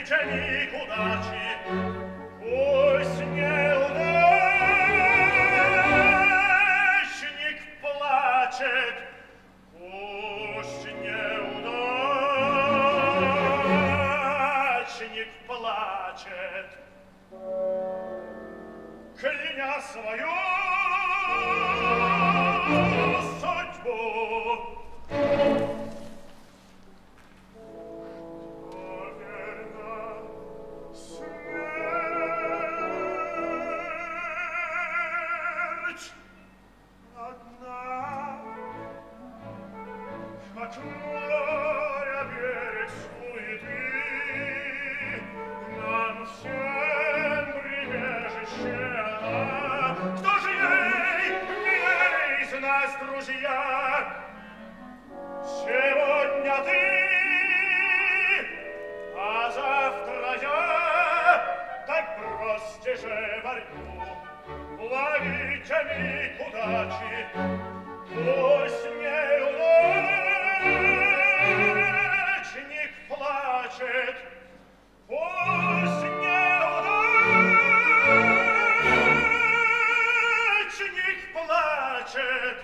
Ловичник удачи, пусть неудачник плачет, пусть неудачник плачет, кляня свою судьбу. От моря берег суеты, нам всем прибежище она. Кто же ей, милей из нас, друзья? Сегодня ты, а завтра я. Так бросьте же борьбу, ловите миг удачи, пусть неудачник плачет, пусть неудачник плачет.